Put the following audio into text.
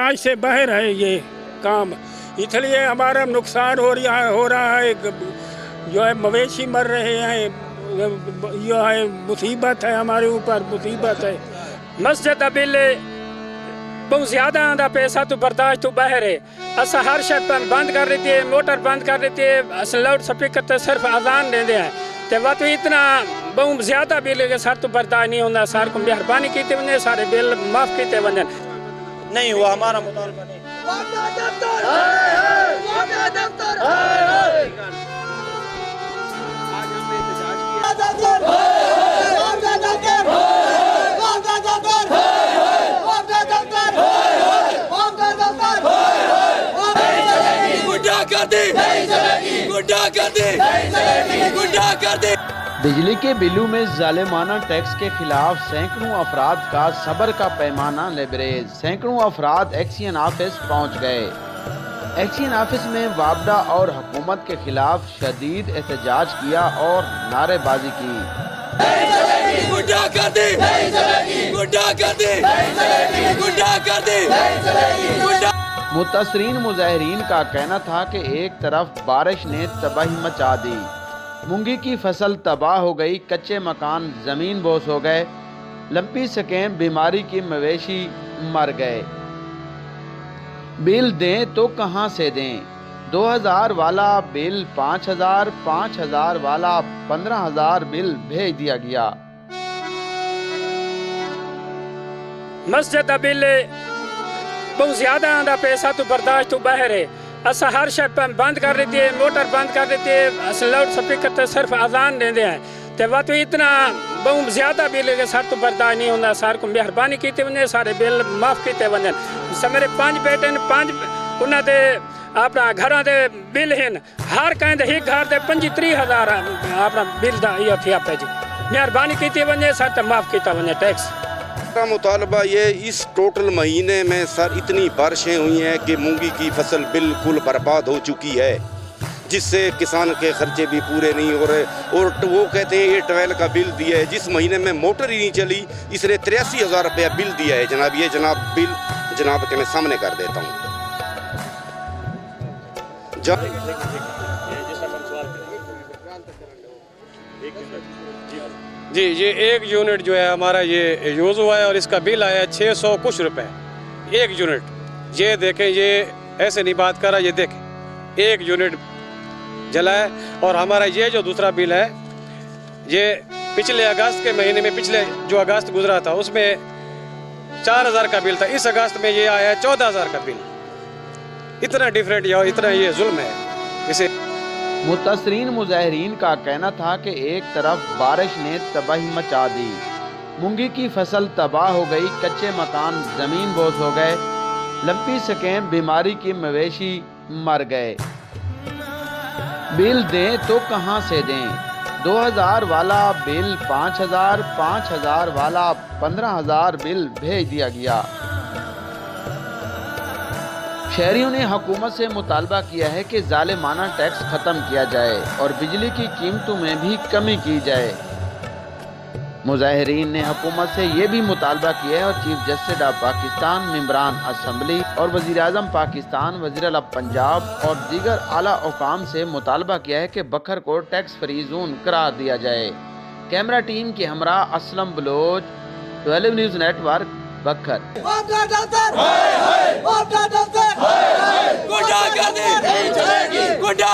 बर्दाश्त से बाहर है ये काम, इसलिए हमारा नुकसान हो रहा है, जो है मवेशी मर रहे हैं, जो है मुसीबत है, हमारे ऊपर मुसीबत है। मस्जिद बिल बहुत ज़्यादा आंदा पैसा तो बर्दाश्त तो बाहर है। असा हर शय बंद कर देती है, मोटर बंद कर देती है, अस लाउड स्पीकर तो सिर्फ अजान देते हैं तो वह तो इतना बहुत ज़्यादा बिल के सर तो बर्दाश्त नहीं होता। सर को मेहरबानी की वने सारे बिल माफ़ किए वने। नहीं हुआ हमारा मुतालबा नहीं। बिजली के बिलों में जालिमाना टैक्स के खिलाफ सैकड़ों अफराद का सब्र का पैमाना लबरेज। सैकड़ों अफराद एक्शन ऑफिस पहुंच गए। एक्शन ऑफिस में वापडा और हुकूमत के खिलाफ शदीद एहतजाज किया और नारेबाजी की। मुतासरीन मुजाहिरीन का कहना था कि एक तरफ बारिश ने तबाही मचा दी, मूंगी की फसल तबाह हो गई, कच्चे मकान जमीन बोस हो गए, लंपी स्कैम बीमारी की मवेशी मर गए। बिल दें तो कहां से दें? 2000 वाला बिल 5000, 5000 वाला 15000 बिल भेज दिया गया। मस्जिद बिल बहुत ज़्यादा आंदा पैसा तो बर्दाश्त तो बाहर है। असा हर शय बंद कर देती है, मोटर बंद कर देती है, अस लाउड स्पीकर तो सिर्फ अजान देते हैं तो वह तो इतना बहुत ज़्यादा बिल के सर तो बर्दाश्त नहीं होता। सर को मेहरबानी की वने सारे बिल माफ़ किए वने। मेरे 5 बेटे ने 5 उन्होंने अपना घर के बिल हैं, हर कहीं एक घर के 25-30 अपना बिल का थी पे जी। मेहरबानी की वने सर तो माफ़ किया वने टैक्स। मेरा मुतालबा ये इस टोटल महीने में सर इतनी बारिशें हुई हैं कि मूंगी की फसल बिल्कुल बर्बाद हो चुकी है, जिससे किसान के खर्चे भी पूरे नहीं हो रहे। और वो कहते हैं ये ट्वेल का बिल दिया है, जिस महीने में मोटर ही नहीं चली इसने 83,000 रुपया बिल दिया है जनाब। ये जनाब बिल जनाब के मैं सामने कर देता हूँ। जी ये 1 यूनिट जो है हमारा ये यूज़ हुआ है और इसका बिल आया है 600 कुछ रुपए 1 यूनिट। ये देखें, ये ऐसे नहीं बात कर रहा, ये देखें 1 यूनिट जला है। और हमारा ये जो दूसरा बिल है ये पिछले अगस्त के महीने में, पिछले जो अगस्त गुजरा था उसमें 4000 का बिल था, इस अगस्त में ये आया है 14000 का बिल। इतना डिफरेंट या इतना ये जुल्म है इसे। मुतासरीन मुजाहिरीन का कहना था कि एक तरफ बारिश ने तबाही मचा दी, मूंगी की फसल तबाह हो गई, कच्चे मकान जमीन बोस हो गए, लंपी स्कैम बीमारी की मवेशी मर गए। बिल दें तो कहां से दें? 2000 वाला बिल 5000, 5000 वाला 15000 बिल भेज दिया गया। शहरियों ने हुकूमत से मुतालबा किया है कि जालिमाना टैक्स ख़त्म किया जाए और बिजली की कीमतों में भी कमी की जाए। मुजाहिरीन ने हुकूमत से ये भी मुतालबा किया है और चीफ जस्टिस ऑफ पाकिस्तान, मेंबरान असम्बली और वज़ीर आज़म पाकिस्तान, वज़ीर आला पंजाब और दीगर आला हुकाम से मुतालबा किया है कि बखर को टैक्स फ्री जोन करार दिया जाए। कैमरा टीम के हमरा असलम बलोच, 12 न्यूज़ नेटवर्क, बखर।